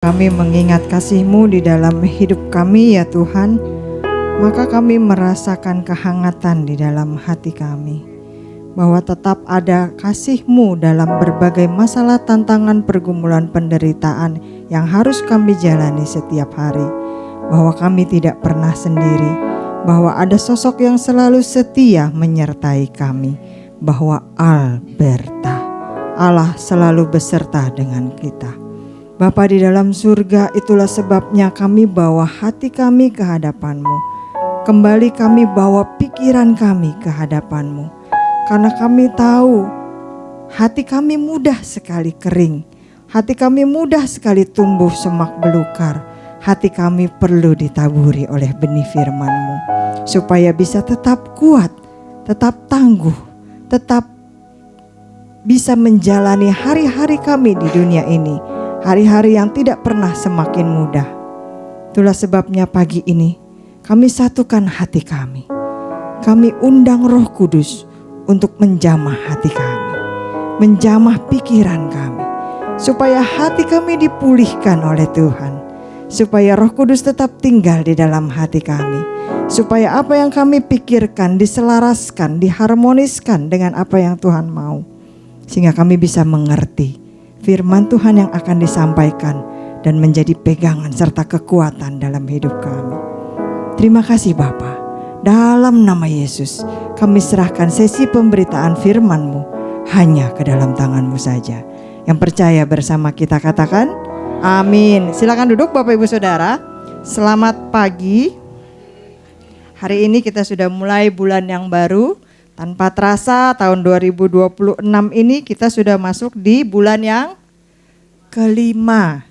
Kami mengingat kasih-Mu di dalam hidup kami ya Tuhan, maka kami merasakan kehangatan di dalam hati kami, bahwa tetap ada kasih-Mu dalam berbagai masalah, tantangan, pergumulan, penderitaan yang harus kami jalani setiap hari, bahwa kami tidak pernah sendiri, bahwa ada sosok yang selalu setia menyertai kami, bahwa Allah selalu beserta dengan kita. Bapa di dalam surga, itulah sebabnya kami bawa hati kami ke hadapan-Mu. Kembali kami bawa pikiran kami ke hadapan-Mu. Karena kami tahu hati kami mudah sekali kering. Hati kami mudah sekali tumbuh semak belukar. Hati kami perlu ditaburi oleh benih firman-Mu. Supaya bisa tetap kuat, tetap tangguh, tetap bisa menjalani hari-hari kami di dunia ini. Hari-hari yang tidak pernah semakin mudah. Itulah sebabnya pagi ini kami satukan hati kami. Kami undang Roh Kudus untuk menjamah hati kami, menjamah pikiran kami, supaya hati kami dipulihkan oleh Tuhan, supaya Roh Kudus tetap tinggal di dalam hati kami, supaya apa yang kami pikirkan diselaraskan, diharmoniskan dengan apa yang Tuhan mau, sehingga kami bisa mengerti firman Tuhan yang akan disampaikan dan menjadi pegangan serta kekuatan dalam hidup kami. Terima kasih Bapa. Dalam nama Yesus kami serahkan sesi pemberitaan firman-Mu hanya ke dalam tangan-Mu saja. Yang percaya bersama kita katakan amin. Silakan duduk Bapak Ibu Saudara. Selamat pagi. Hari ini kita sudah mulai bulan yang baru. Tanpa terasa tahun 2026 ini kita sudah masuk di bulan yang kelima.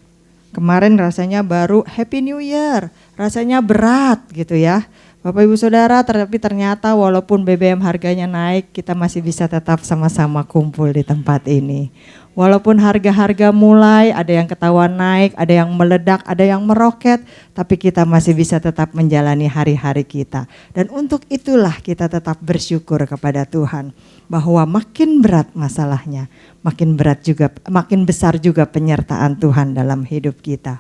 Kemarin rasanya baru Happy New Year, rasanya berat gitu ya Bapak Ibu Saudara, tapi ternyata walaupun BBM harganya naik, kita masih bisa tetap sama-sama kumpul di tempat ini. Walaupun harga-harga mulai ada yang ketahuan naik, ada yang meledak, ada yang meroket, tapi kita masih bisa tetap menjalani hari-hari kita. Dan untuk itulah kita tetap bersyukur kepada Tuhan, bahwa makin berat masalahnya, makin besar juga penyertaan Tuhan dalam hidup kita.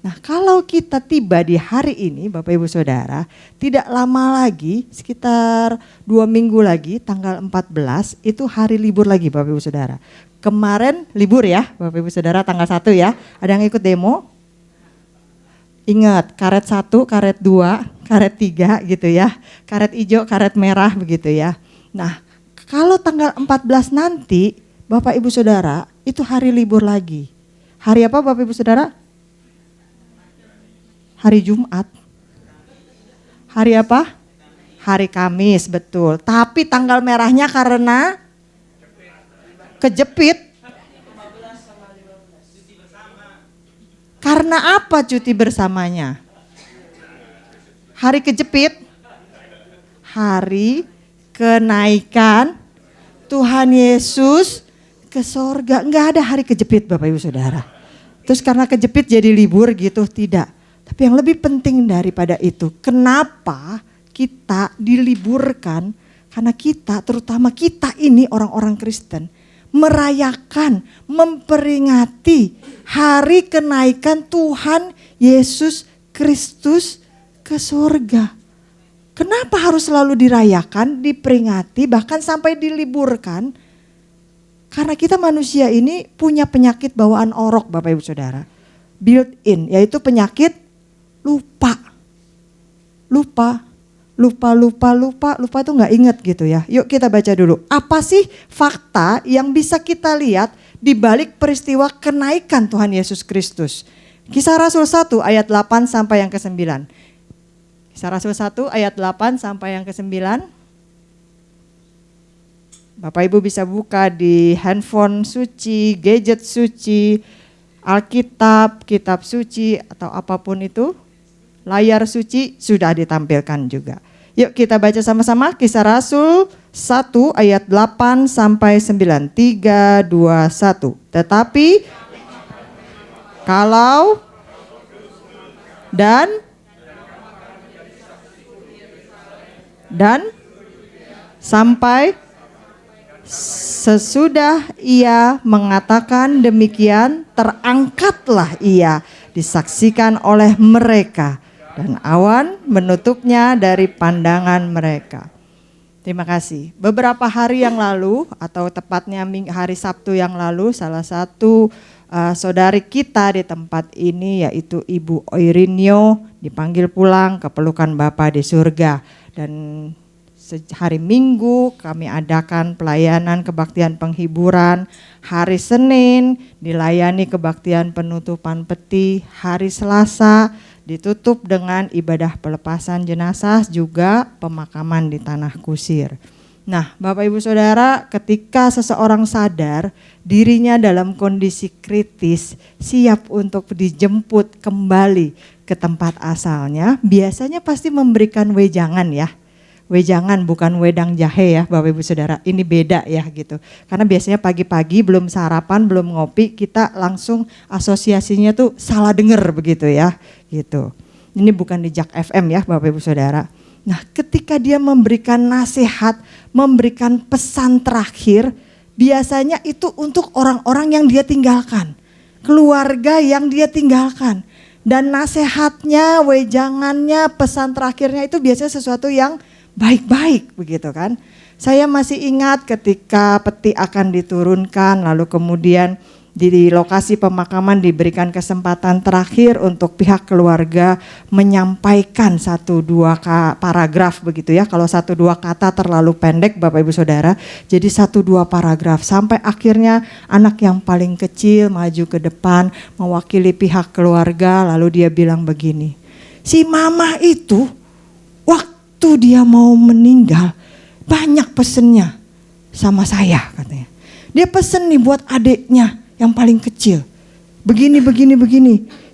Nah, kalau kita tiba di hari ini Bapak Ibu Saudara, tidak lama lagi, sekitar 2 minggu lagi, tanggal 14 itu hari libur lagi Bapak Ibu Saudara. Kemarin libur ya Bapak Ibu Saudara, tanggal 1 ya. Ada yang ikut demo? Ingat, karet 1, karet 2, karet 3 gitu ya. Karet hijau, karet merah begitu ya. Nah, kalau tanggal 14 nanti Bapak Ibu Saudara, itu hari libur lagi. Hari apa Bapak Ibu Saudara? Hari Jumat. Hari apa? Hari Kamis, betul. Tapi tanggal merahnya karena kejepit. Karena apa cuti bersamanya? Hari kejepit. Hari kenaikan Tuhan Yesus ke sorga. Enggak ada hari kejepit Bapak Ibu Saudara. Terus karena kejepit jadi libur gitu, tidak. Tapi yang lebih penting daripada itu, kenapa kita diliburkan? Karena kita, terutama kita ini orang-orang Kristen, merayakan, memperingati hari kenaikan Tuhan Yesus Kristus ke surga. Kenapa harus selalu dirayakan, diperingati, bahkan sampai diliburkan? Karena kita manusia ini punya penyakit bawaan orok Bapak Ibu Saudara. Built in, yaitu penyakit lupa itu nggak inget gitu ya. Yuk kita baca dulu. Apa sih fakta yang bisa kita lihat di balik peristiwa kenaikan Tuhan Yesus Kristus? Kisah Rasul 1 ayat 8 sampai yang ke-9. Kisah Rasul 1 ayat 8 sampai yang ke-9. Bapak Ibu bisa buka di handphone suci, gadget suci, Alkitab, kitab suci atau apapun itu. Layar suci sudah ditampilkan juga. Yuk kita baca sama-sama Kisah Rasul 1 ayat 8 sampai 9. 3, 2, 1. Tetapi kalau dan sampai Sesudah ia mengatakan demikian, terangkatlah ia disaksikan oleh mereka, dan awan menutupnya dari pandangan mereka. Terima kasih. Beberapa hari yang lalu, atau tepatnya hari Sabtu yang lalu, salah satu saudari kita di tempat ini, yaitu Ibu Oirinio, dipanggil pulang ke pelukan Bapa di surga. Dan hari Minggu kami adakan pelayanan kebaktian penghiburan. Hari Senin dilayani kebaktian penutupan peti. Hari Selasa ditutup dengan ibadah pelepasan jenazah, juga pemakaman di tanah kusir. Nah, Bapak Ibu Saudara, ketika seseorang sadar dirinya dalam kondisi kritis, siap untuk dijemput kembali ke tempat asalnya, biasanya pasti memberikan wejangan ya. Wejangan, bukan wedang jahe ya Bapak Ibu Saudara, ini beda ya gitu. Karena biasanya pagi-pagi belum sarapan, belum ngopi, kita langsung asosiasinya tuh salah dengar begitu ya gitu. Ini bukan di Jak FM ya Bapak Ibu Saudara. Nah, ketika dia memberikan nasihat, memberikan pesan terakhir, biasanya itu untuk orang-orang yang dia tinggalkan, keluarga yang dia tinggalkan. Dan nasihatnya, wejangannya, pesan terakhirnya itu biasanya sesuatu yang baik-baik begitu kan. Saya masih ingat ketika peti akan diturunkan, lalu kemudian di lokasi pemakaman diberikan kesempatan terakhir untuk pihak keluarga menyampaikan 1-2 paragraf begitu ya. Kalau 1-2 kata terlalu pendek Bapak Ibu Saudara, jadi 1-2 paragraf sampai akhirnya anak yang paling kecil maju ke depan mewakili pihak keluarga, lalu dia bilang begini, si mama itu waktu dia mau meninggal banyak pesennya sama saya katanya. Dia pesen nih buat adiknya yang paling kecil. Begini.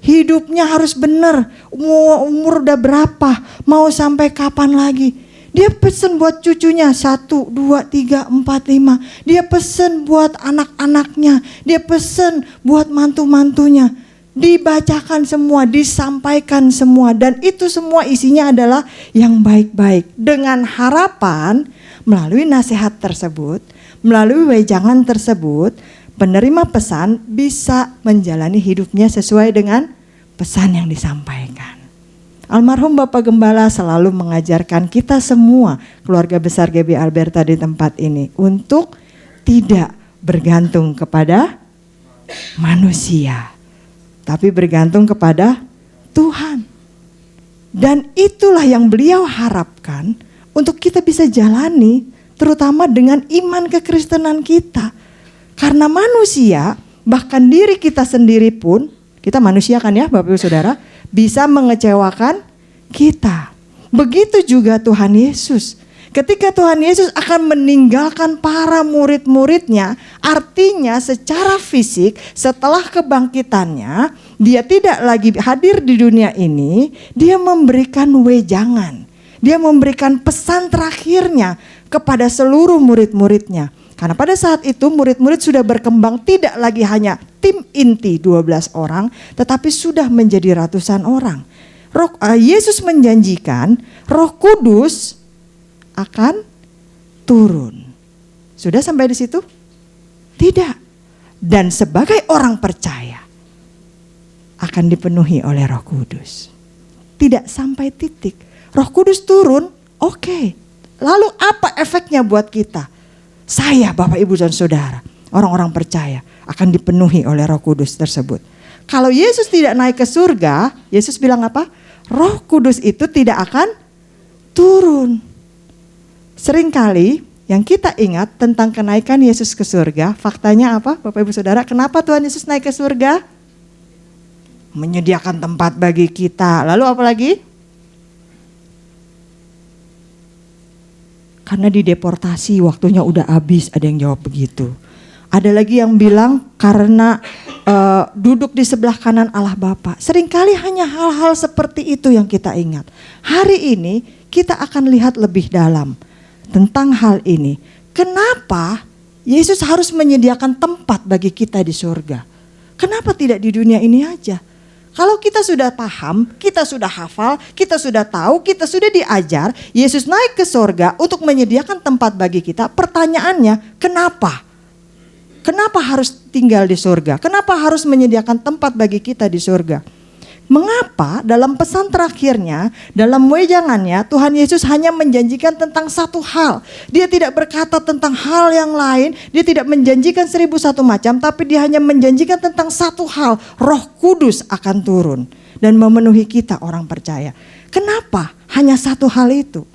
Hidupnya harus benar. Umur udah berapa? Mau sampai kapan lagi? Dia pesen buat cucunya 1, 2, 3, 4, 5. Dia pesen buat anak-anaknya. Dia pesen buat mantu-mantunya. Dibacakan semua, disampaikan semua. Dan itu semua isinya adalah yang baik-baik. Dengan harapan melalui nasihat tersebut, melalui wejangan tersebut, penerima pesan bisa menjalani hidupnya sesuai dengan pesan yang disampaikan. Almarhum Bapak Gembala selalu mengajarkan kita semua, keluarga besar GB Alberta di tempat ini, untuk tidak bergantung kepada manusia, tapi bergantung kepada Tuhan. Dan itulah yang beliau harapkan untuk kita bisa jalani, terutama dengan iman kekristenan kita. Karena manusia, bahkan diri kita sendiri pun, kita manusia kan ya Bapak Ibu Saudara, bisa mengecewakan kita. Begitu juga Tuhan Yesus. Ketika Tuhan Yesus akan meninggalkan para murid-muridnya, artinya secara fisik setelah kebangkitannya, dia tidak lagi hadir di dunia ini, dia memberikan wejangan. Dia memberikan pesan terakhirnya kepada seluruh murid-muridnya. Karena pada saat itu murid-murid sudah berkembang, tidak lagi hanya tim inti 12 orang, tetapi sudah menjadi ratusan orang. Yesus menjanjikan Roh Kudus akan turun. Sudah sampai di situ? Tidak. Dan sebagai orang percaya akan dipenuhi oleh Roh Kudus. Tidak sampai titik. Roh Kudus turun, oke. Lalu apa efeknya buat kita? Saya, Bapak Ibu dan Saudara, orang-orang percaya akan dipenuhi oleh Roh Kudus tersebut. Kalau Yesus tidak naik ke surga, Yesus bilang apa? Roh Kudus itu tidak akan turun. Seringkali yang kita ingat tentang kenaikan Yesus ke surga, faktanya apa Bapak Ibu Saudara? Kenapa Tuhan Yesus naik ke surga? Menyediakan tempat bagi kita. Lalu apa lagi? Karena dideportasi, waktunya udah habis, ada yang jawab begitu. Ada lagi yang bilang karena duduk di sebelah kanan Allah Bapa. Seringkali hanya hal-hal seperti itu yang kita ingat. Hari ini kita akan lihat lebih dalam tentang hal ini. Kenapa Yesus harus menyediakan tempat bagi kita di surga? Kenapa tidak di dunia ini aja? Kalau kita sudah paham, kita sudah hafal, kita sudah tahu, kita sudah diajar, Yesus naik ke surga untuk menyediakan tempat bagi kita. Pertanyaannya, kenapa? Kenapa harus tinggal di surga? Kenapa harus menyediakan tempat bagi kita di surga? Mengapa dalam pesan terakhirnya, dalam wejangannya, Tuhan Yesus hanya menjanjikan tentang satu hal. Dia tidak berkata tentang hal yang lain, dia tidak menjanjikan 1001 macam, tapi dia hanya menjanjikan tentang satu hal. Roh Kudus akan turun dan memenuhi kita orang percaya. Kenapa hanya satu hal itu?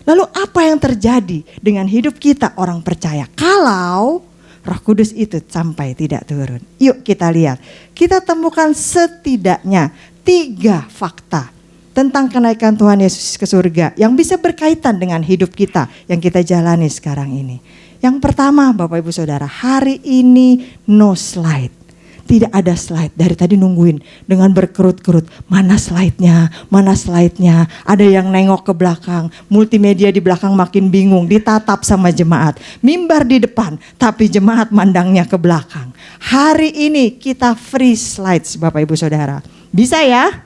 Lalu apa yang terjadi dengan hidup kita orang percaya kalau Roh Kudus itu sampai tidak turun? Yuk kita lihat. Kita temukan setidaknya 3 fakta tentang kenaikan Tuhan Yesus ke surga yang bisa berkaitan dengan hidup kita yang kita jalani sekarang ini. Yang pertama, Bapak Ibu Saudara, hari ini no slide. Tidak ada slide. Dari tadi nungguin dengan berkerut-kerut. Mana slide-nya? Mana slide-nya? Ada yang nengok ke belakang. Multimedia di belakang makin bingung. Ditatap sama jemaat. Mimbar di depan. Tapi jemaat mandangnya ke belakang. Hari ini kita free slides Bapak Ibu Saudara. Bisa ya?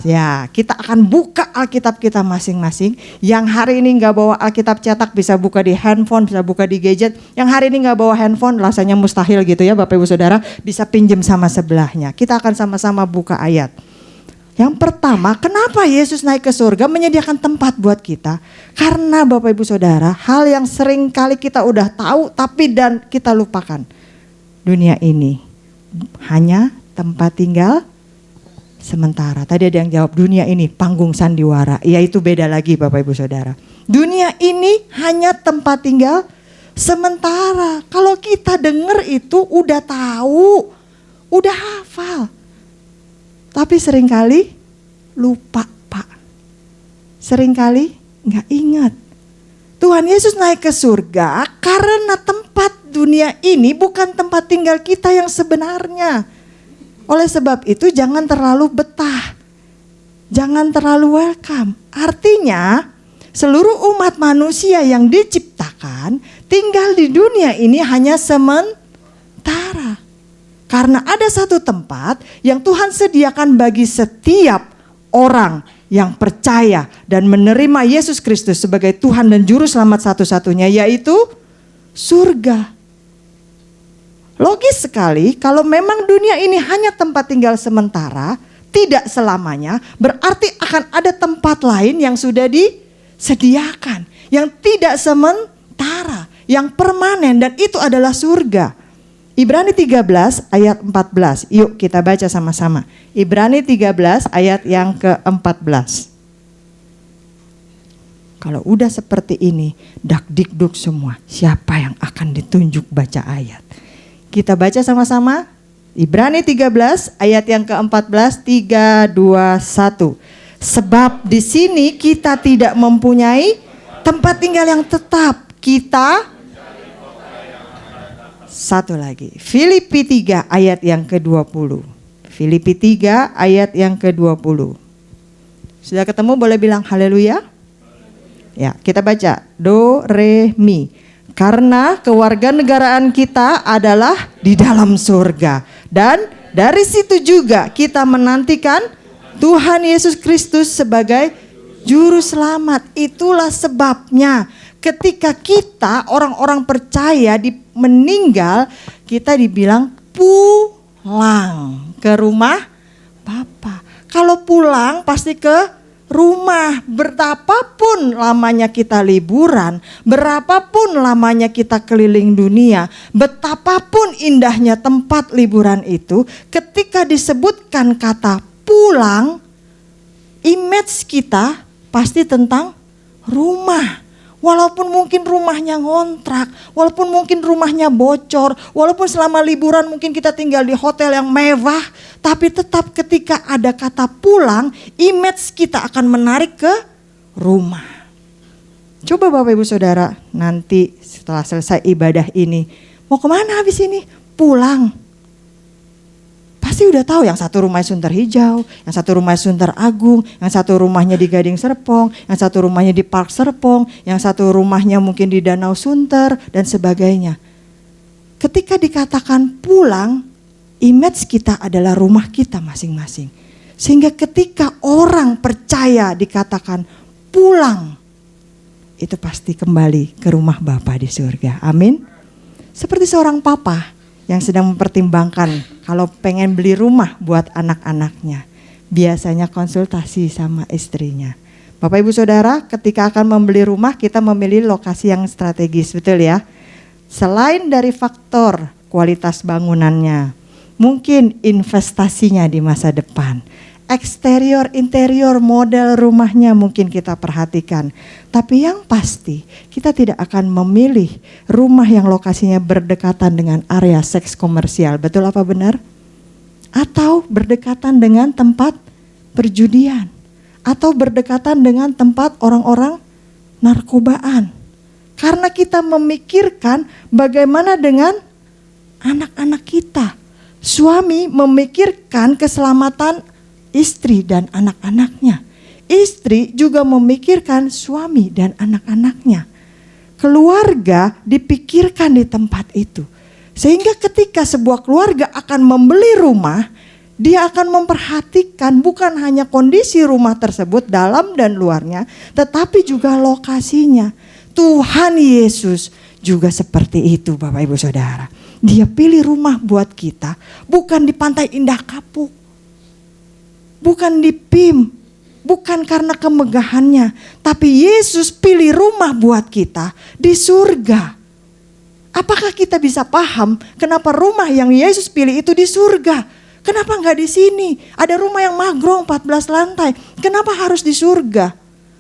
Ya, kita akan buka Alkitab kita masing-masing. Yang hari ini gak bawa Alkitab cetak bisa buka di handphone, bisa buka di gadget. Yang hari ini gak bawa handphone, rasanya mustahil gitu ya Bapak Ibu Saudara. Bisa pinjem sama sebelahnya. Kita akan sama-sama buka ayat. Yang pertama, kenapa Yesus naik ke surga menyediakan tempat buat kita? Karena Bapak Ibu Saudara, hal yang sering kali kita udah tahu tapi dan kita lupakan. Dunia ini hanya tempat tinggal sementara. Tadi ada yang jawab, dunia ini panggung sandiwara. Ya itu beda lagi Bapak Ibu Saudara. Dunia ini hanya tempat tinggal sementara. Kalau kita dengar itu udah tahu, udah hafal. Tapi seringkali lupa Pak. Seringkali gak ingat. Tuhan Yesus naik ke surga karena tempat dunia ini bukan tempat tinggal kita yang sebenarnya. Oleh sebab itu jangan terlalu betah, jangan terlalu welcome. Artinya seluruh umat manusia yang diciptakan tinggal di dunia ini hanya sementara. Karena ada satu tempat yang Tuhan sediakan bagi setiap orang yang percaya dan menerima Yesus Kristus sebagai Tuhan dan Juru Selamat satu-satunya, yaitu surga. Logis sekali kalau memang dunia ini hanya tempat tinggal sementara, tidak selamanya, berarti akan ada tempat lain yang sudah disediakan, yang tidak sementara, yang permanen, dan itu adalah surga. Ibrani 13 ayat 14, yuk kita baca sama-sama. Ibrani 13 ayat yang ke-14. Kalau udah seperti ini, dak-dikduk semua, siapa yang akan ditunjuk baca ayat? Kita baca sama-sama. Ibrani 13 ayat yang ke-14, 3, 2, 1. Sebab di sini kita tidak mempunyai tempat tinggal yang tetap. Kita satu lagi. Filipi 3 ayat yang ke-20. Filipi 3 ayat yang ke-20. Sudah ketemu, boleh bilang haleluya? Ya, kita baca. Do, re, mi. Karena kewarganegaraan kita adalah di dalam surga. Dan dari situ juga kita menantikan Tuhan Yesus Kristus sebagai Juru Selamat. Itulah sebabnya ketika kita orang-orang percaya meninggal, kita dibilang pulang ke rumah Bapa. Kalau pulang pasti ke rumah. Betapapun lamanya kita liburan, berapapun lamanya kita keliling dunia, betapapun indahnya tempat liburan itu, ketika disebutkan kata pulang, image kita pasti tentang rumah. Walaupun mungkin rumahnya ngontrak, walaupun mungkin rumahnya bocor, walaupun selama liburan mungkin kita tinggal di hotel yang mewah, tapi tetap ketika ada kata pulang, image kita akan menarik ke rumah. Coba Bapak Ibu Saudara, nanti setelah selesai ibadah ini, mau kemana habis ini? Pulang. Pasti udah tahu yang satu rumahnya Sunter Hijau, yang satu rumahnya Sunter Agung, yang satu rumahnya di Gading Serpong, yang satu rumahnya di Park Serpong, yang satu rumahnya mungkin di Danau Sunter dan sebagainya. Ketika dikatakan pulang, image kita adalah rumah kita masing-masing. Sehingga ketika orang percaya dikatakan pulang, itu pasti kembali ke rumah Bapa di surga. Amin. Seperti seorang papa yang sedang mempertimbangkan kalau pengen beli rumah buat anak-anaknya. Biasanya konsultasi sama istrinya. Bapak Ibu Saudara, ketika akan membeli rumah kita memilih lokasi yang strategis, betul ya? Selain dari faktor kualitas bangunannya, mungkin investasinya di masa depan. Eksterior, interior, model rumahnya mungkin kita perhatikan. Tapi yang pasti kita tidak akan memilih rumah yang lokasinya berdekatan dengan area seks komersial. Betul apa benar? Atau berdekatan dengan tempat perjudian. Atau berdekatan dengan tempat orang-orang narkobaan. Karena kita memikirkan bagaimana dengan anak-anak kita. Suami memikirkan keselamatan istri dan anak-anaknya. Istri juga memikirkan suami dan anak-anaknya. Keluarga dipikirkan di tempat itu. Sehingga ketika sebuah keluarga akan membeli rumah, dia akan memperhatikan bukan hanya kondisi rumah tersebut dalam dan luarnya, tetapi juga lokasinya. Tuhan Yesus juga seperti itu Bapak Ibu Saudara. Dia pilih rumah buat kita bukan di Pantai Indah Kapuk. Bukan di PIM, bukan karena kemegahannya, tapi Yesus pilih rumah buat kita di surga. Apakah kita bisa paham kenapa rumah yang Yesus pilih itu di surga? Kenapa enggak di sini? Ada rumah yang magrong 14 lantai, kenapa harus di surga?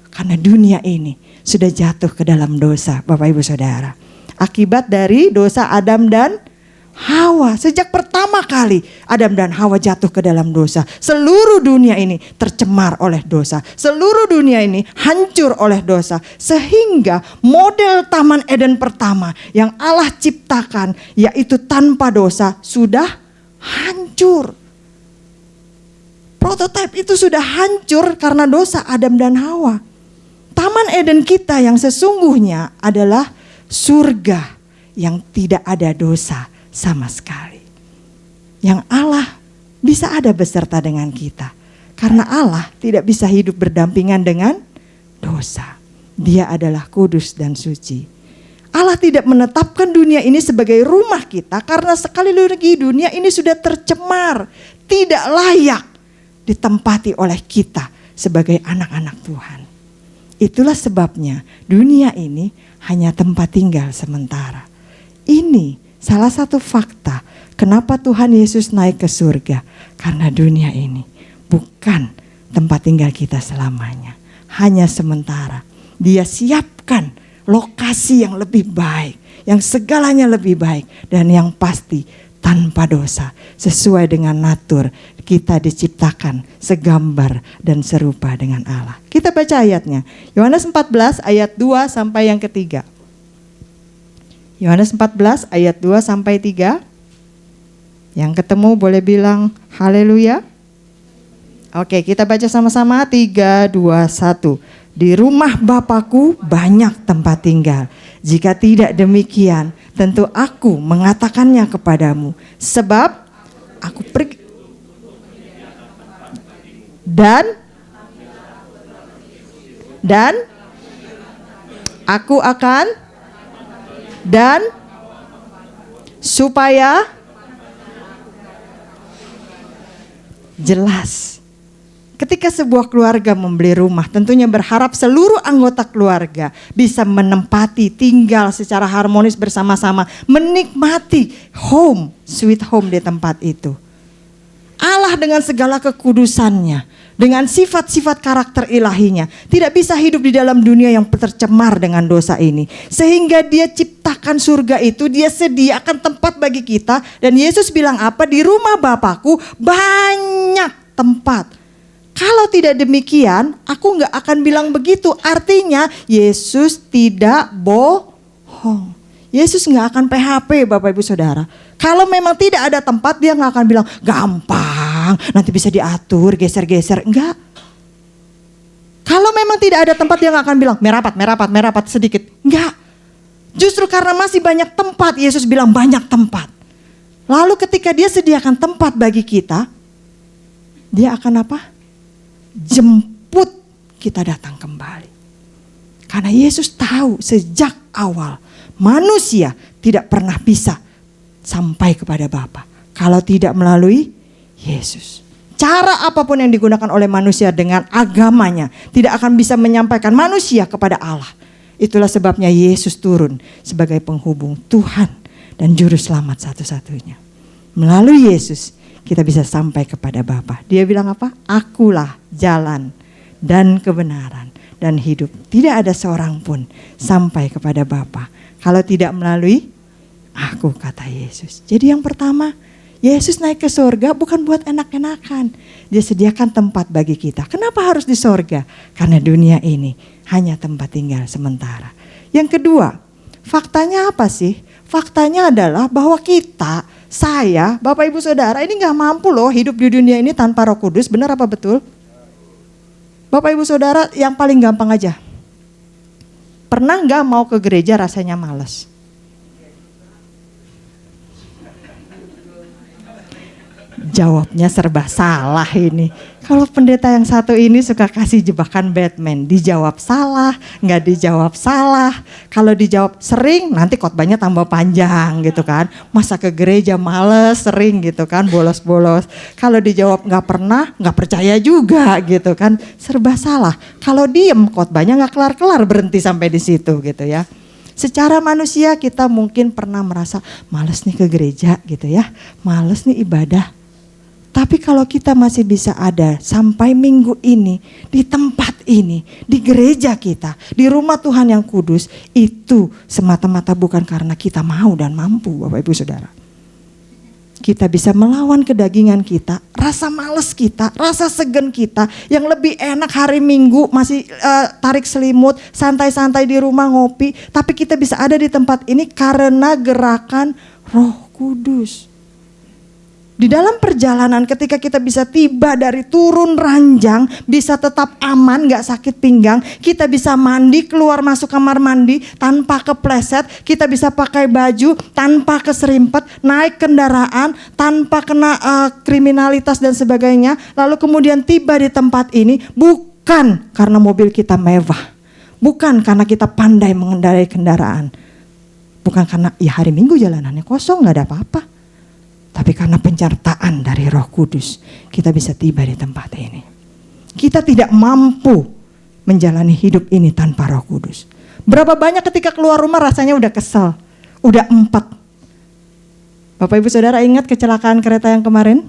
Karena dunia ini sudah jatuh ke dalam dosa, Bapak Ibu Saudara. Akibat dari dosa Adam dan Hawa. Sejak pertama kali Adam dan Hawa jatuh ke dalam dosa, seluruh dunia ini tercemar oleh dosa. Seluruh dunia ini hancur oleh dosa. Sehingga model Taman Eden pertama yang Allah ciptakan, yaitu tanpa dosa, sudah hancur. Prototipe itu sudah hancur karena dosa Adam dan Hawa. Taman Eden kita yang sesungguhnya adalah surga yang tidak ada dosa sama sekali. Yang Allah bisa ada beserta dengan kita. Karena Allah tidak bisa hidup berdampingan dengan dosa. Dia adalah kudus dan suci. Allah tidak menetapkan dunia ini sebagai rumah kita karena sekali lagi dunia ini sudah tercemar, tidak layak ditempati oleh kita sebagai anak-anak Tuhan. Itulah sebabnya dunia ini hanya tempat tinggal sementara. Ini salah satu fakta kenapa Tuhan Yesus naik ke surga. Karena dunia ini bukan tempat tinggal kita selamanya. Hanya sementara. Dia siapkan lokasi yang lebih baik. Yang segalanya lebih baik. Dan yang pasti tanpa dosa. Sesuai dengan natur kita diciptakan segambar dan serupa dengan Allah. Kita baca ayatnya. Yohanes 14 ayat 2 sampai yang ketiga. Yohanes 14 ayat 2 sampai 3. Yang ketemu boleh bilang haleluya. Oke, kita baca sama-sama 3, 2, 1. Di rumah Bapakku banyak tempat tinggal. Jika tidak demikian, tentu aku mengatakannya kepadamu. Sebab aku pergi dan aku akan dan supaya jelas. Ketika sebuah keluarga membeli rumah, tentunya berharap seluruh anggota keluarga bisa menempati, tinggal secara harmonis bersama-sama, menikmati home, sweet home di tempat itu. Allah dengan segala kekudusannya, dengan sifat-sifat karakter ilahinya, tidak bisa hidup di dalam dunia yang tercemar dengan dosa ini. Sehingga dia ciptakan surga itu, dia sediakan tempat bagi kita. Dan Yesus bilang apa? Di rumah Bapakku banyak tempat. Kalau tidak demikian, aku gak akan bilang begitu. Artinya Yesus tidak bohong. Yesus gak akan PHP Bapak Ibu Saudara. Kalau memang tidak ada tempat, dia gak akan bilang gampang, nanti bisa diatur, geser-geser. Enggak. Kalau memang tidak ada tempat, dia gak akan bilang merapat sedikit. Enggak. Justru karena masih banyak tempat, Yesus bilang banyak tempat. Lalu ketika dia sediakan tempat bagi kita, Dia akan apa? Jemput kita datang kembali. Karena Yesus tahu sejak awal manusia tidak pernah bisa sampai kepada Bapa kalau tidak melalui Yesus. Cara apapun yang digunakan oleh manusia dengan agamanya tidak akan bisa menyampaikan manusia kepada Allah. Itulah sebabnya Yesus turun sebagai penghubung Tuhan dan juru selamat satu-satunya. Melalui Yesus kita bisa sampai kepada Bapa. Dia bilang apa? Akulah jalan dan kebenaran dan hidup. Tidak ada seorang pun sampai kepada Bapa kalau tidak melalui aku, kata Yesus. Jadi yang pertama, Yesus naik ke surga bukan buat enak-enakan. Dia sediakan tempat bagi kita. Kenapa harus di surga? Karena dunia ini hanya tempat tinggal sementara. Yang kedua, faktanya apa sih? Faktanya adalah bahwa kita, saya, Bapak Ibu Saudara ini gak mampu loh hidup di dunia ini tanpa Roh Kudus. Benar apa betul? Bapak Ibu Saudara yang paling gampang aja. Pernah gak mau ke gereja rasanya malas? Jawabnya serba salah ini. Kalau pendeta yang satu ini suka kasih jebakan Batman. Dijawab salah, gak dijawab salah. Kalau dijawab sering, nanti khotbahnya tambah panjang gitu kan. Masa ke gereja males, sering gitu kan, bolos-bolos. Kalau dijawab gak pernah, gak percaya juga gitu kan. Serba salah. Kalau diem, khotbahnya gak kelar-kelar, berhenti sampai di situ gitu ya. Secara manusia kita mungkin pernah merasa males nih ke gereja gitu ya. Males nih ibadah. Tapi kalau kita masih bisa ada sampai minggu ini, di tempat ini, di gereja kita, di rumah Tuhan yang kudus, itu semata-mata bukan karena kita mau dan mampu, Bapak Ibu Saudara. Kita bisa melawan kedagingan kita, rasa males kita, rasa segan kita, yang lebih enak hari Minggu masih tarik selimut, santai-santai di rumah ngopi, tapi kita bisa ada di tempat ini karena gerakan Roh Kudus. Di dalam perjalanan ketika kita bisa tiba dari turun ranjang, bisa tetap aman, gak sakit pinggang, kita bisa mandi, keluar masuk kamar mandi tanpa kepleset, kita bisa pakai baju tanpa keserimpet, naik kendaraan tanpa kena kriminalitas dan sebagainya, lalu kemudian tiba di tempat ini bukan karena mobil kita mewah, bukan karena kita pandai mengendarai kendaraan, bukan karena ya hari Minggu jalanannya kosong gak ada apa-apa. Tapi karena penyertaan dari Roh Kudus, kita bisa tiba di tempat ini. Kita tidak mampu menjalani hidup ini tanpa Roh Kudus. Berapa banyak ketika keluar rumah rasanya udah kesel, udah empat. Bapak Ibu Saudara ingat kecelakaan kereta yang kemarin?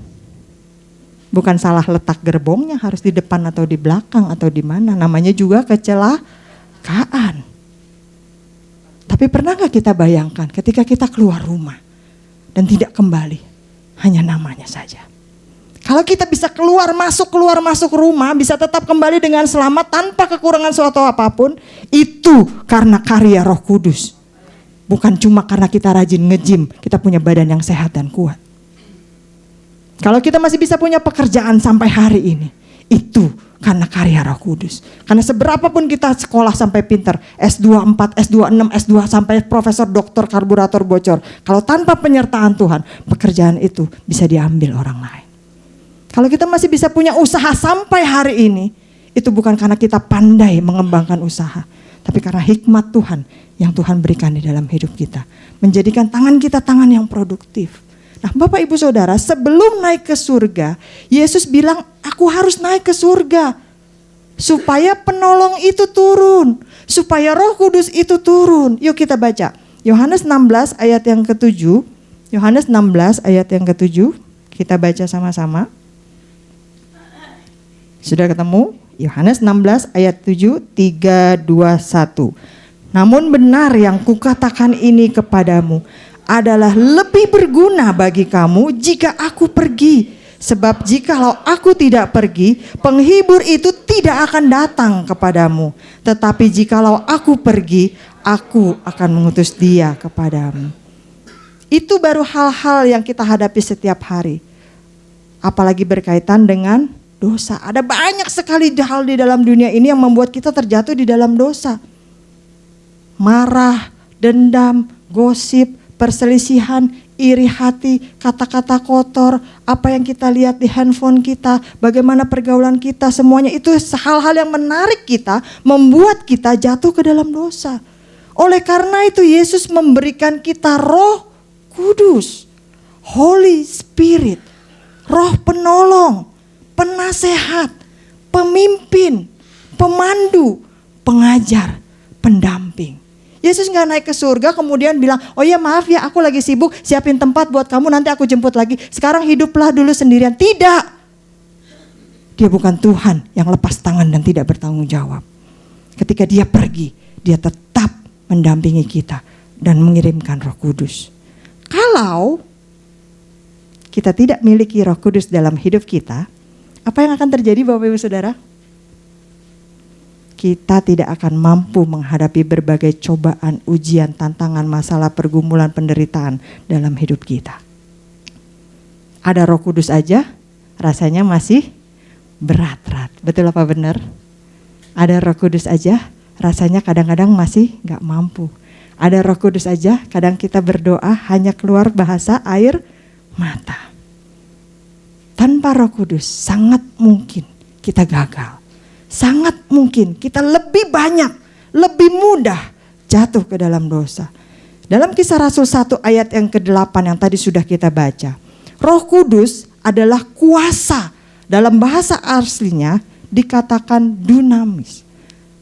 Bukan salah letak gerbongnya, harus di depan atau di belakang atau di mana. Namanya juga kecelakaan. Tapi pernah gak kita bayangkan ketika kita keluar rumah dan tidak kembali? Hanya namanya saja. Kalau kita bisa keluar masuk rumah, bisa tetap kembali dengan selamat tanpa kekurangan suatu apapun, itu karena karya Roh Kudus. Bukan cuma karena kita rajin nge-gym, kita punya badan yang sehat dan kuat. Kalau kita masih bisa punya pekerjaan sampai hari ini, itu karena karya Roh Kudus. Karena seberapapun kita sekolah sampai pinter, S2 4, S2 6, S2 sampai profesor, doktor, karburator bocor, kalau tanpa penyertaan Tuhan, pekerjaan itu bisa diambil orang lain. Kalau kita masih bisa punya usaha sampai hari ini, itu bukan karena kita pandai mengembangkan usaha, tapi karena hikmat Tuhan yang Tuhan berikan di dalam hidup kita, menjadikan tangan kita tangan yang produktif. Nah, Bapak Ibu Saudara, sebelum naik ke surga, Yesus bilang, aku harus naik ke surga supaya penolong itu turun, supaya Roh Kudus itu turun. Yuk kita baca Yohanes 16 ayat yang ke-7. Yohanes 16 ayat yang ke-7. Kita baca sama-sama. Sudah ketemu? Yohanes 16 ayat 7, 3, 2, 1. Namun benar yang kukatakan ini kepadamu adalah lebih berguna bagi kamu jika aku pergi. Sebab jikalau aku tidak pergi, penghibur itu tidak akan datang kepadamu. Tetapi jikalau aku pergi, aku akan mengutus dia kepadamu. Itu baru hal-hal yang kita hadapi setiap hari. Apalagi berkaitan dengan dosa. Ada banyak sekali hal di dalam dunia ini yang membuat kita terjatuh di dalam dosa. Marah, dendam, gosip, perselisihan, iri hati, kata-kata kotor, apa yang kita lihat di handphone kita, bagaimana pergaulan kita, semuanya itu hal-hal yang menarik kita, membuat kita jatuh ke dalam dosa. Oleh karena itu Yesus memberikan kita Roh Kudus, Holy Spirit, Roh penolong, penasehat, pemimpin, pemandu, pengajar, pendamping. Yesus gak naik ke surga kemudian bilang, oh ya maaf ya aku lagi sibuk siapin tempat buat kamu nanti aku jemput lagi. Sekarang hiduplah dulu sendirian. Tidak. Dia bukan Tuhan yang lepas tangan dan tidak bertanggung jawab. Ketika dia pergi, dia tetap mendampingi kita dan mengirimkan Roh Kudus. Kalau kita tidak miliki Roh Kudus dalam hidup kita, apa yang akan terjadi Bapak Ibu Saudara? Kita tidak akan mampu menghadapi berbagai cobaan, ujian, tantangan, masalah, pergumulan, penderitaan dalam hidup kita. Ada Roh Kudus aja rasanya masih berat-berat. Betul apa benar? Ada Roh Kudus aja rasanya kadang-kadang masih gak mampu. Ada Roh Kudus aja kadang kita berdoa hanya keluar bahasa air mata. Tanpa Roh Kudus sangat mungkin kita gagal. Sangat mungkin kita lebih banyak, lebih mudah jatuh ke dalam dosa. Dalam Kisah Rasul 1 ayat yang ke-8 yang tadi sudah kita baca. Roh Kudus adalah kuasa. Dalam bahasa aslinya dikatakan dunamis.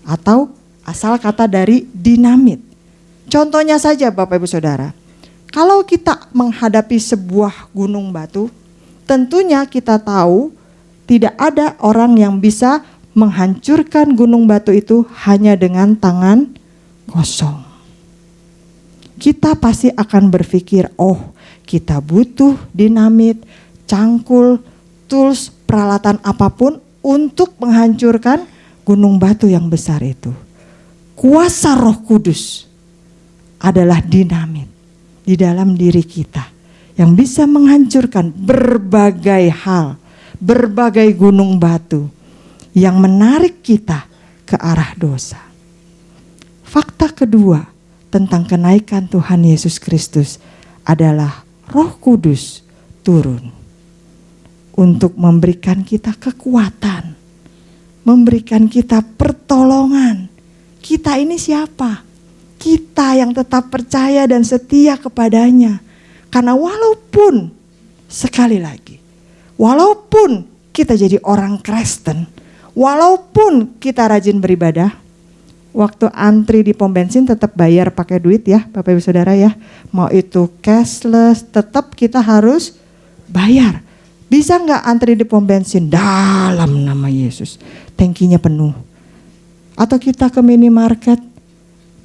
Atau asal kata dari dinamit. Contohnya saja Bapak Ibu Saudara. Kalau kita menghadapi sebuah gunung batu, tentunya kita tahu tidak ada orang yang bisa menghancurkan gunung batu itu hanya dengan tangan kosong. Kita pasti akan berpikir, oh kita butuh dinamit, cangkul, tools, peralatan apapun untuk menghancurkan gunung batu yang besar itu. Kuasa Roh Kudus adalah dinamit di dalam diri kita yang bisa menghancurkan berbagai hal, berbagai gunung batu yang menarik kita ke arah dosa. Fakta kedua tentang kenaikan Tuhan Yesus Kristus adalah Roh Kudus turun untuk memberikan kita kekuatan, memberikan kita pertolongan. Kita ini siapa? Kita yang tetap percaya dan setia kepadanya. Karena walaupun, sekali lagi, walaupun kita jadi orang Kristen, walaupun kita rajin beribadah, waktu antri di pom bensin tetap bayar pakai duit ya Bapak Ibu Saudara ya. Mau itu cashless, tetap kita harus bayar. Bisa gak antri di pom bensin dalam nama Yesus, tankinya penuh. Atau kita ke minimarket,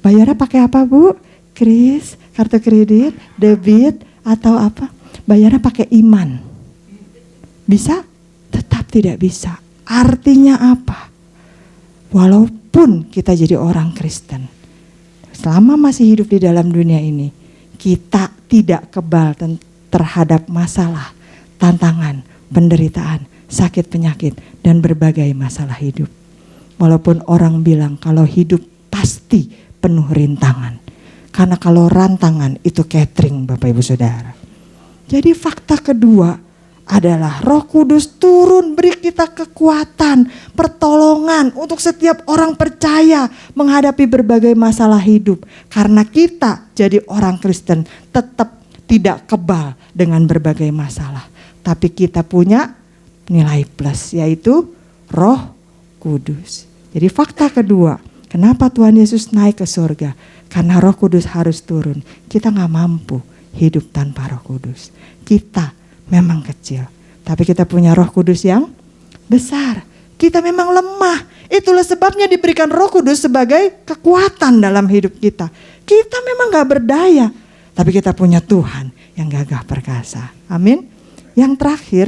bayarnya pakai apa Bu? Kris, kartu kredit, debit, atau apa? Bayarnya pakai iman. Bisa? Tetap tidak bisa. Artinya apa? Walaupun kita jadi orang Kristen, selama masih hidup di dalam dunia ini, kita tidak kebal terhadap masalah, tantangan, penderitaan, sakit penyakit, dan berbagai masalah hidup. Walaupun orang bilang kalau hidup pasti penuh rintangan. Karena kalau rantangan itu catering Bapak Ibu Saudara. Jadi fakta kedua adalah Roh Kudus turun beri kita kekuatan, pertolongan untuk setiap orang percaya menghadapi berbagai masalah hidup. Karena kita jadi orang Kristen tetap tidak kebal dengan berbagai masalah. Tapi kita punya nilai plus yaitu Roh Kudus. Jadi fakta kedua, kenapa Tuhan Yesus naik ke surga? Karena Roh Kudus harus turun. Kita gak mampu hidup tanpa Roh Kudus. Kita memang kecil, tapi kita punya Roh Kudus yang besar. Kita memang lemah. Itulah sebabnya diberikan Roh Kudus sebagai kekuatan dalam hidup kita. Kita memang gak berdaya, tapi kita punya Tuhan yang gagah perkasa. Amin. Yang terakhir,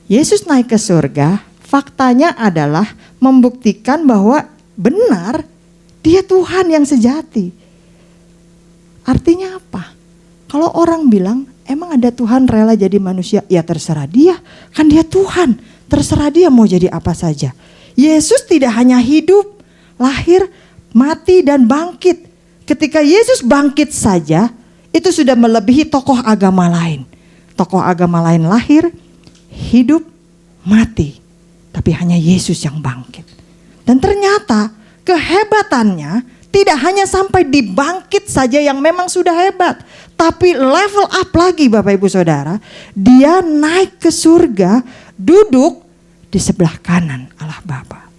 Yesus naik ke surga, faktanya adalah membuktikan bahwa benar Dia Tuhan yang sejati. Artinya apa? Kalau orang bilang, emang ada Tuhan rela jadi manusia? Ya terserah dia, kan dia Tuhan. Terserah dia mau jadi apa saja. Yesus tidak hanya hidup, lahir, mati dan bangkit. Ketika Yesus bangkit saja, Itu sudah melebihi tokoh agama lain. Tokoh agama lain lahir, hidup, mati. Tapi hanya Yesus yang bangkit. Dan ternyata kehebatannya tidak hanya sampai dibangkit saja yang memang sudah hebat. Tapi level up lagi Bapak Ibu Saudara. Dia naik ke surga, duduk di sebelah kanan Allah Bapa.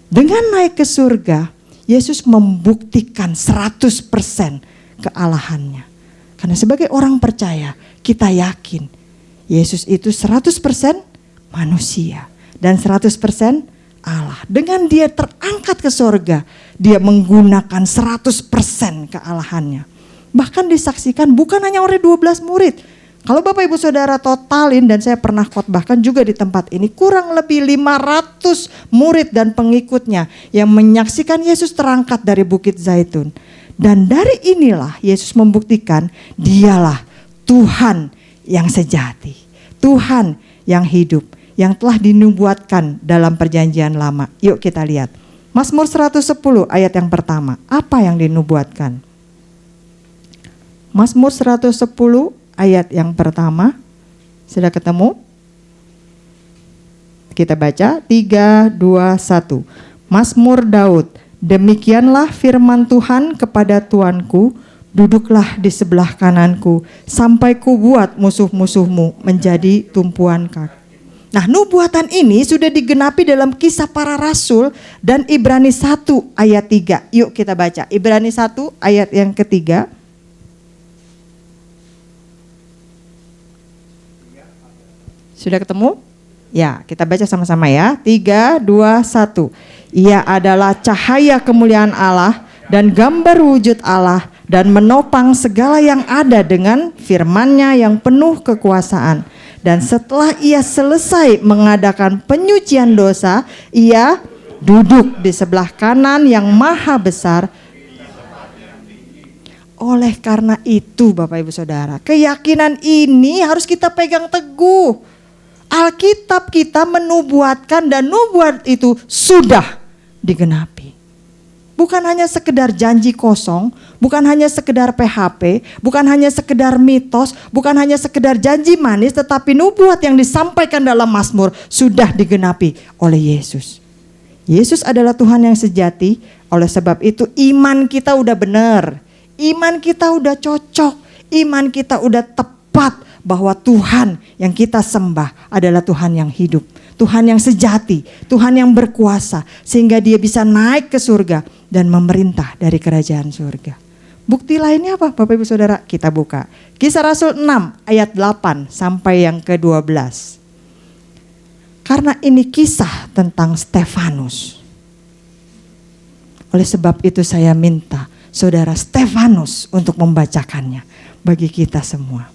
Dengan naik ke surga, Yesus membuktikan 100% kealahannya. Karena sebagai orang percaya, kita yakin Yesus itu 100% manusia dan 100% Allah. Dengan dia terangkat ke surga, dia menggunakan 100% kealahannya. Bahkan disaksikan bukan hanya oleh 12 murid. Kalau Bapak Ibu Saudara totalin, dan saya pernah khotbahkan juga di tempat ini, kurang lebih 500 murid dan pengikutnya yang menyaksikan Yesus terangkat dari Bukit Zaitun. Dan dari inilah Yesus membuktikan dialah Tuhan yang sejati, Tuhan yang hidup, yang telah dinubuatkan dalam perjanjian lama. Yuk kita lihat. Mazmur 110 ayat yang pertama. Apa yang dinubuatkan? Mazmur 110 ayat yang pertama. Sudah ketemu? Kita baca 3, 2, 1. Mazmur Daud. Demikianlah firman Tuhan kepada Tuanku, duduklah di sebelah kananku sampai kubuat musuh-musuhmu menjadi tumpuan kaki. Nah, nubuatan ini sudah digenapi dalam Kisah Para Rasul dan Ibrani 1 ayat 3. Yuk kita baca Ibrani 1 ayat yang ketiga. Sudah ketemu? Ya, kita baca sama-sama ya. 3, 2, 1. Ia adalah cahaya kemuliaan Allah dan gambar wujud Allah dan menopang segala yang ada dengan firman-Nya yang penuh kekuasaan. Dan setelah ia selesai mengadakan penyucian dosa, ia duduk di sebelah kanan yang maha besar. Oleh karena itu Bapak Ibu Saudara, keyakinan ini harus kita pegang teguh. Alkitab kita menubuatkan dan nubuat itu sudah digenapi. Bukan hanya sekedar janji kosong, bukan hanya sekedar PHP, bukan hanya sekedar mitos, bukan hanya sekedar janji manis, tetapi nubuat yang disampaikan dalam Mazmur sudah digenapi oleh Yesus. Yesus adalah Tuhan yang sejati, oleh sebab itu iman kita udah benar, iman kita udah cocok, iman kita udah tepat bahwa Tuhan yang kita sembah adalah Tuhan yang hidup, Tuhan yang sejati, Tuhan yang berkuasa, sehingga dia bisa naik ke surga dan memerintah dari kerajaan surga. Bukti lainnya apa Bapak Ibu Saudara? Kita buka Kisah Rasul 6 ayat 8 sampai yang ke-12. Karena ini kisah tentang Stefanus. Oleh sebab itu saya minta Saudara Stefanus untuk membacakannya bagi kita semua.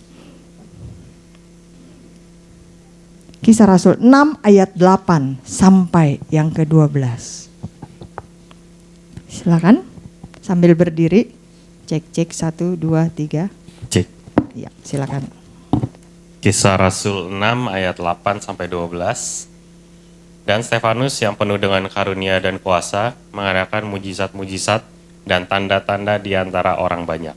Kisah Rasul 6 ayat 8 sampai yang ke-12. Silakan sambil berdiri. Cek 1, 2, 3. Cek. Ya, silakan. Kisah Rasul 6 ayat 8 sampai 12. Dan Stefanus yang penuh dengan karunia dan kuasa mengadakan mujizat-mujizat dan tanda-tanda di antara orang banyak.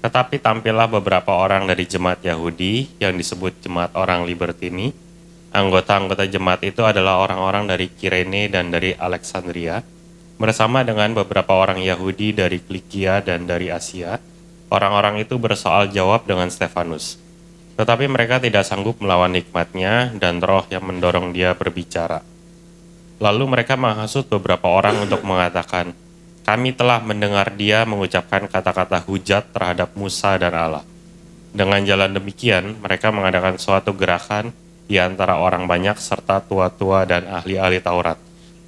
Tetapi tampillah beberapa orang dari jemaat Yahudi yang disebut jemaat orang Libertini. Anggota-anggota jemaat itu adalah orang-orang dari Kirene dan dari Alexandria, bersama dengan beberapa orang Yahudi dari Kilikia dan dari Asia. Orang-orang itu bersoal jawab dengan Stefanus. Tetapi mereka tidak sanggup melawan hikmatnya dan roh yang mendorong dia berbicara. Lalu mereka menghasut beberapa orang untuk mengatakan, kami telah mendengar dia mengucapkan kata-kata hujat terhadap Musa dan Allah. Dengan jalan demikian, mereka mengadakan suatu gerakan di antara orang banyak serta tua-tua dan ahli-ahli Taurat.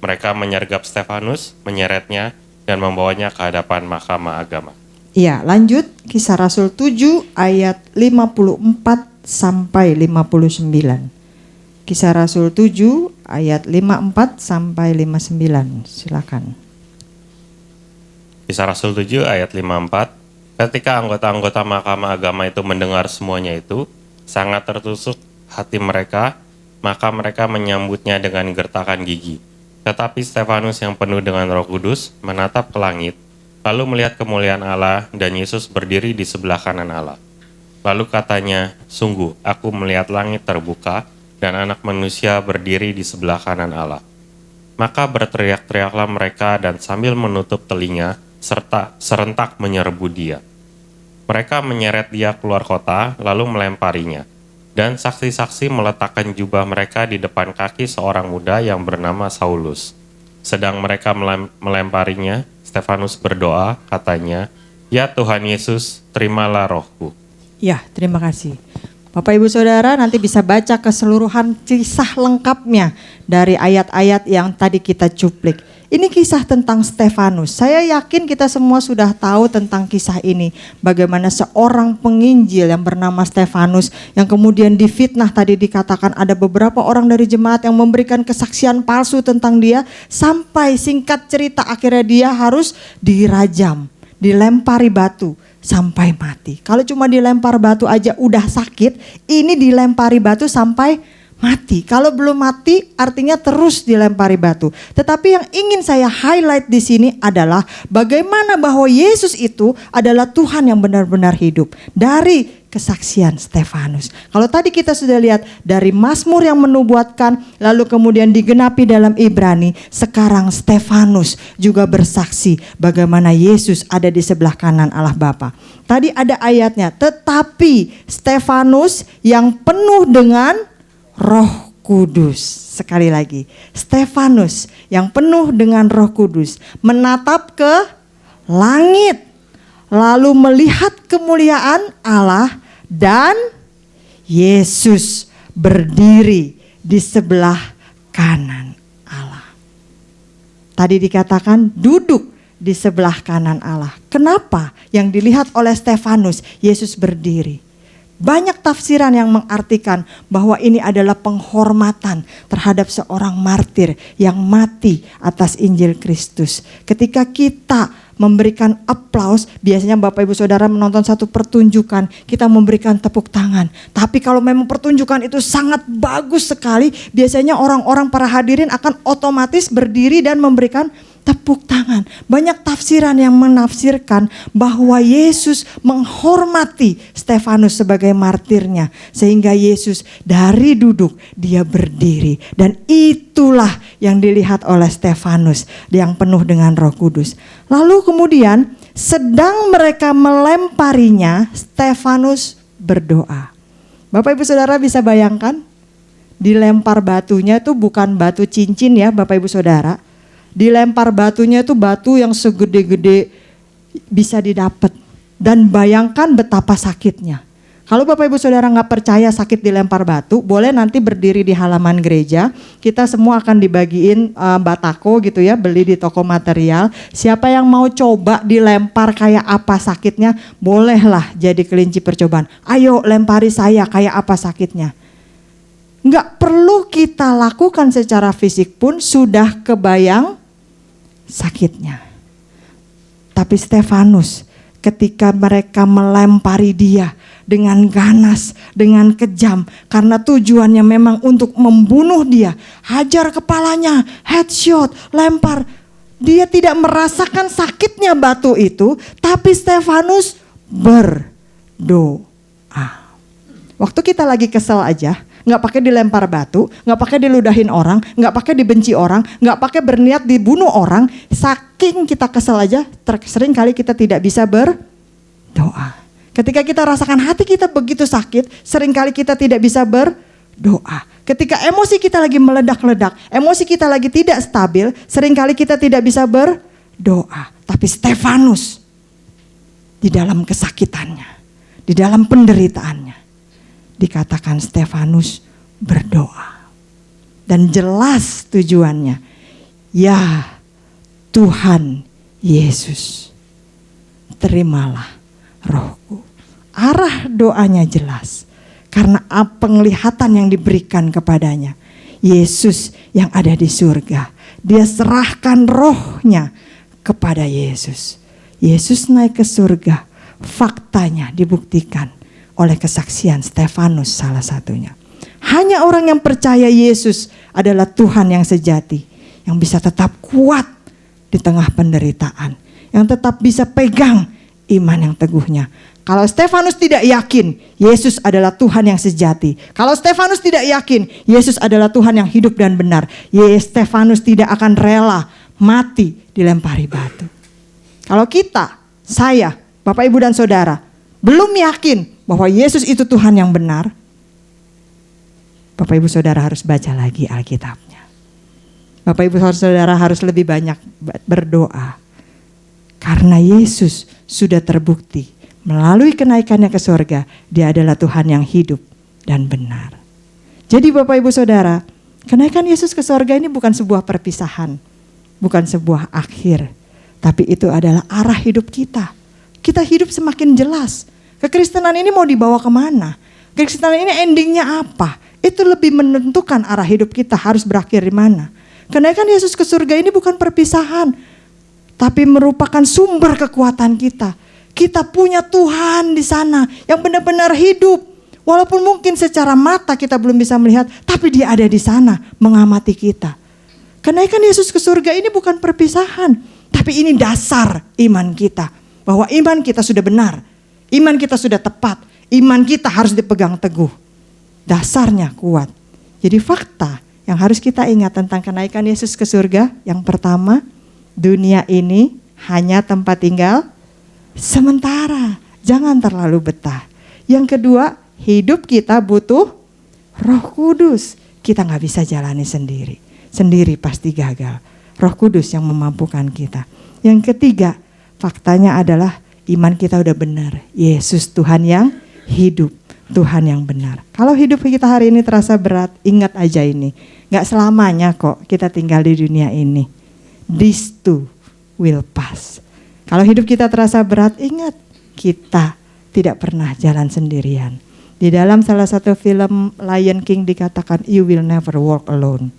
Mereka menyergap Stefanus, menyeretnya, dan membawanya ke hadapan mahkamah agama. Iya, lanjut Kisah Rasul 7 ayat 54 sampai 59. Kisah Rasul 7 ayat 54 sampai 59. Silakan. Kisah Rasul 7 ayat 54. Ketika anggota-anggota mahkamah agama itu mendengar semuanya itu, sangat tertusuk hati mereka, maka mereka menyambutnya dengan gertakan gigi. Tetapi Stefanus yang penuh dengan Roh Kudus menatap ke langit lalu melihat kemuliaan Allah dan Yesus berdiri di sebelah kanan Allah. Lalu katanya, sungguh aku melihat langit terbuka dan anak manusia berdiri di sebelah kanan Allah. Maka berteriak-teriaklah mereka dan sambil menutup telinga serta serentak menyerbu dia. Mereka menyeret dia keluar kota lalu melemparinya. Dan saksi-saksi meletakkan jubah mereka di depan kaki seorang muda yang bernama Saulus. Sedang mereka melemparinya, Stefanus berdoa, katanya, "Ya Tuhan Yesus, terimalah rohku." Ya, terima kasih. Bapak Ibu Saudara nanti bisa baca keseluruhan kisah lengkapnya dari ayat-ayat yang tadi kita cuplik. Ini kisah tentang Stefanus. Saya yakin kita semua sudah tahu tentang kisah ini. Bagaimana seorang penginjil yang bernama Stefanus yang kemudian difitnah, tadi dikatakan ada beberapa orang dari jemaat yang memberikan kesaksian palsu tentang dia. Sampai singkat cerita akhirnya dia harus dirajam, dilempari batu sampai mati. Kalau cuma dilempar batu aja udah sakit, ini dilempari batu sampai mati. Kalau belum mati artinya terus dilempari batu. Tetapi yang ingin saya highlight di sini adalah bagaimana bahwa Yesus itu adalah Tuhan yang benar-benar hidup. Dari kesaksian Stefanus. Kalau tadi kita sudah lihat dari Mazmur yang menubuatkan, lalu kemudian digenapi dalam Ibrani, sekarang Stefanus juga bersaksi bagaimana Yesus ada di sebelah kanan Allah Bapa. Tadi ada ayatnya, tetapi Stefanus yang penuh dengan Roh Kudus. Sekali lagi, Stefanus yang penuh dengan Roh Kudus menatap ke langit, lalu melihat kemuliaan Allah dan Yesus berdiri di sebelah kanan Allah. Tadi dikatakan duduk di sebelah kanan Allah. Kenapa yang dilihat oleh Stefanus Yesus berdiri? Banyak tafsiran yang mengartikan bahwa ini adalah penghormatan terhadap seorang martir yang mati atas Injil Kristus. Ketika kita memberikan aplaus, biasanya Bapak Ibu Saudara menonton satu pertunjukan, kita memberikan tepuk tangan. Tapi kalau memang pertunjukan itu sangat bagus sekali, biasanya orang-orang para hadirin akan otomatis berdiri dan memberikan tepuk tangan. Banyak tafsiran yang menafsirkan bahwa Yesus menghormati Stefanus sebagai martirnya. Sehingga Yesus dari duduk dia berdiri. Dan itulah yang dilihat oleh Stefanus yang penuh dengan Roh Kudus. Lalu kemudian sedang mereka melemparinya, Stefanus berdoa. Bapak Ibu Saudara bisa bayangkan, dilempar batunya itu bukan batu cincin ya Bapak Ibu Saudara. Dilempar batunya itu batu yang segede-gede bisa didapat. Dan bayangkan betapa sakitnya. Kalau Bapak Ibu Saudara gak percaya sakit dilempar batu, boleh nanti berdiri di halaman gereja. Kita semua akan dibagiin batako gitu ya, beli di toko material. Siapa yang mau coba dilempar kayak apa sakitnya, bolehlah jadi kelinci percobaan. Ayo lempari saya, kayak apa sakitnya. Gak perlu kita lakukan secara fisik pun sudah kebayang sakitnya. Tapi Stefanus ketika mereka melempari dia dengan ganas, dengan kejam, karena tujuannya memang untuk membunuh dia, hajar kepalanya, headshot, lempar. Dia tidak merasakan sakitnya batu itu, tapi Stefanus berdoa. Waktu kita lagi kesel aja, nggak pakai dilempar batu, nggak pakai diludahin orang, nggak pakai dibenci orang, nggak pakai berniat dibunuh orang. Saking kita kesel aja, sering kali kita tidak bisa berdoa. Ketika kita rasakan hati kita begitu sakit, sering kali kita tidak bisa berdoa. Ketika emosi kita lagi meledak-ledak, emosi kita lagi tidak stabil, sering kali kita tidak bisa berdoa. Tapi Stefanus di dalam kesakitannya, di dalam penderitaannya, dikatakan Stefanus berdoa. Dan jelas tujuannya. Ya Tuhan Yesus, terimalah rohku. Arah doanya jelas. Karena penglihatan yang diberikan kepadanya. Yesus yang ada di surga. Dia serahkan rohnya kepada Yesus. Yesus naik ke surga. Faktanya dibuktikan oleh kesaksian Stefanus salah satunya. Hanya orang yang percaya Yesus adalah Tuhan yang sejati, yang bisa tetap kuat di tengah penderitaan, yang tetap bisa pegang iman yang teguhnya. Kalau Stefanus tidak yakin Yesus adalah Tuhan yang sejati, kalau Stefanus tidak yakin Yesus adalah Tuhan yang hidup dan benar, Stefanus tidak akan rela mati dilempari batu. Kalau kita, saya, Bapak Ibu dan Saudara belum yakin bahwa Yesus itu Tuhan yang benar, Bapak Ibu Saudara harus baca lagi Alkitabnya. Bapak Ibu Saudara harus lebih banyak berdoa. Karena Yesus sudah terbukti melalui kenaikannya ke surga, dia adalah Tuhan yang hidup dan benar. Jadi Bapak Ibu Saudara, kenaikan Yesus ke surga ini bukan sebuah perpisahan, bukan sebuah akhir, tapi itu adalah arah hidup kita. Kita hidup semakin jelas. Kekristenan ini mau dibawa kemana? Kekristenan ini endingnya apa? Itu lebih menentukan arah hidup kita harus berakhir di mana. Kenaikan Yesus ke surga ini bukan perpisahan, tapi merupakan sumber kekuatan kita. Kita punya Tuhan di sana yang benar-benar hidup. Walaupun mungkin secara mata kita belum bisa melihat, tapi dia ada di sana mengamati kita. Kenaikan Yesus ke surga ini bukan perpisahan, tapi ini dasar iman kita. Bahwa iman kita sudah benar, iman kita sudah tepat, iman kita harus dipegang teguh. Dasarnya kuat. Jadi fakta yang harus kita ingat tentang kenaikan Yesus ke surga, yang pertama, dunia ini hanya tempat tinggal sementara, jangan terlalu betah. Yang kedua, hidup kita butuh Roh Kudus. Kita gak bisa jalani sendiri, sendiri pasti gagal. Roh Kudus yang memampukan kita. Yang ketiga, faktanya adalah iman kita udah benar. Yesus Tuhan yang hidup, Tuhan yang benar. Kalau hidup kita hari ini terasa berat, ingat aja ini, gak selamanya kok kita tinggal di dunia ini. This too will pass. Kalau hidup kita terasa berat, ingat kita tidak pernah jalan sendirian. Di dalam salah satu film Lion King dikatakan, you will never walk alone.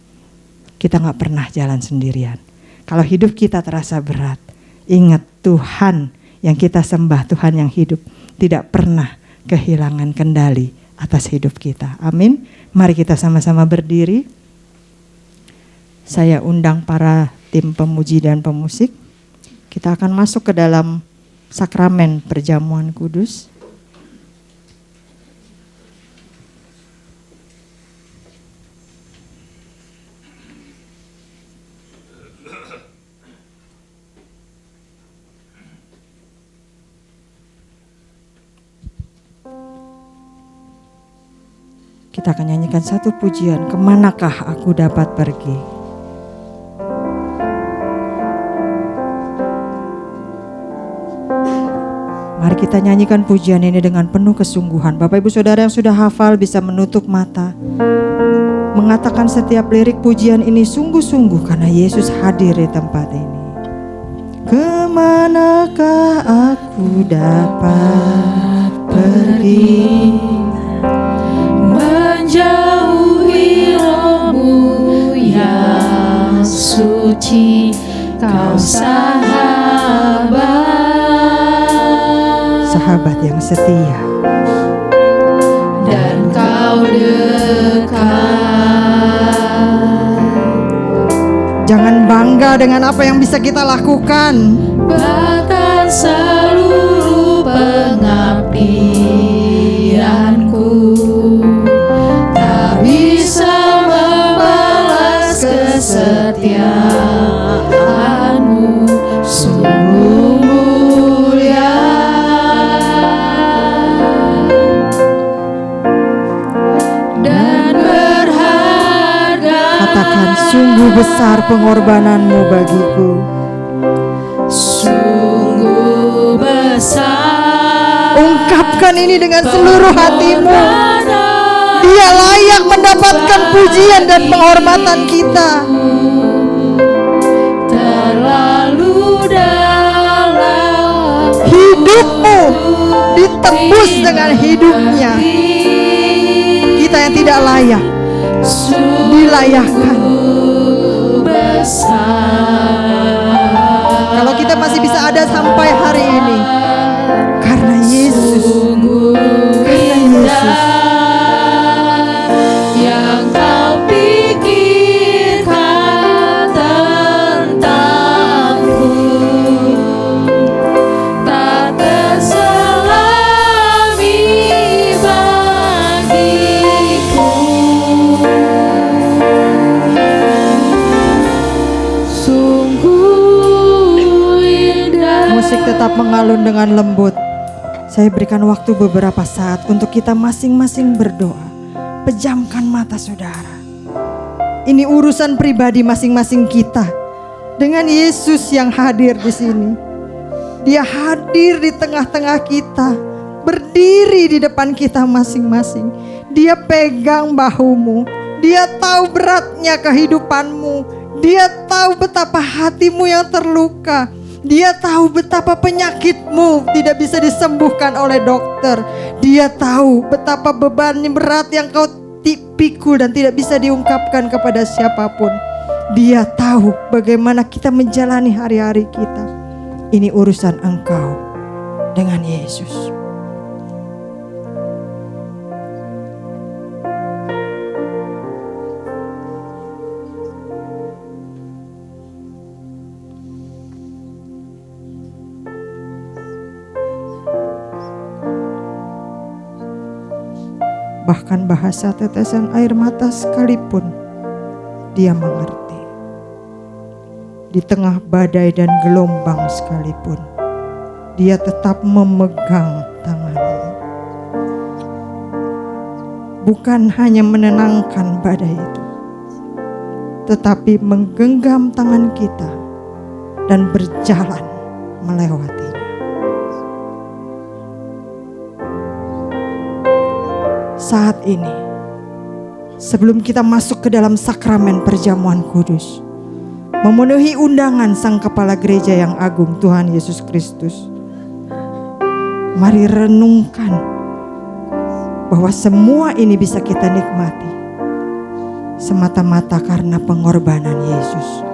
Kita gak pernah jalan sendirian. Kalau hidup kita terasa berat, ingat Tuhan yang kita sembah, Tuhan yang hidup, tidak pernah kehilangan kendali atas hidup kita. Amin. Mari kita sama-sama berdiri. Saya undang para tim pemuji dan pemusik. Kita akan masuk ke dalam sakramen perjamuan kudus. Kita akan nyanyikan satu pujian, kemanakah aku dapat pergi. Mari kita nyanyikan pujian ini dengan penuh kesungguhan. Bapak Ibu Saudara yang sudah hafal bisa menutup mata, mengatakan setiap lirik pujian ini sungguh-sungguh karena Yesus hadir di tempat ini. Kemanakah aku dapat pergi, menjauhi Roh-Mu yang suci, Kau sahabat yang setia, dan Kau dekat. Jangan bangga dengan apa yang bisa kita lakukan, Bahkan seluruh pengabdianku tak bisa membalas kesetiaan-Mu, sungguh mulia dan berharga. katakan sungguh besar pengorbanan-Mu bagiku. Sungguh besar. Ungkapkan ini dengan seluruh hatimu. Dia layak mendapatkan pujian dan penghormatan kita. Terlalu dalam Hidupmu ditebus dengan hidupnya. Kita yang tidak layak dilayakkan. Kalau kita masih bisa ada sampai hari ini, karena Yesus, karena Yesus. yang Kau pikirkan tentangku. tetap mengalun dengan lembut. Saya berikan waktu beberapa saat untuk kita masing-masing berdoa. Pejamkan mata saudara. Ini urusan pribadi masing-masing kita dengan Yesus yang hadir di sini. Dia hadir di tengah-tengah kita, berdiri di depan kita masing-masing. Dia pegang bahumu. Dia tahu beratnya kehidupanmu. Dia tahu betapa hatimu yang terluka. Dia tahu betapa penyakitmu tidak bisa disembuhkan oleh dokter. Dia tahu betapa beban berat yang kau pikul dan tidak bisa diungkapkan kepada siapapun. Dia tahu bagaimana kita menjalani hari-hari kita. Ini urusan engkau dengan Yesus. Bahkan bahasa tetesan air mata sekalipun dia mengerti. Di tengah badai dan gelombang sekalipun dia tetap memegang tanganmu. Bukan hanya menenangkan badai itu, tetapi menggenggam tangan kita dan berjalan melewatinya. Saat ini, sebelum kita masuk ke dalam sakramen perjamuan kudus, memenuhi undangan Sang Kepala Gereja yang agung Tuhan Yesus Kristus, mari renungkan bahwa semua ini bisa kita nikmati semata-mata karena pengorbanan Yesus.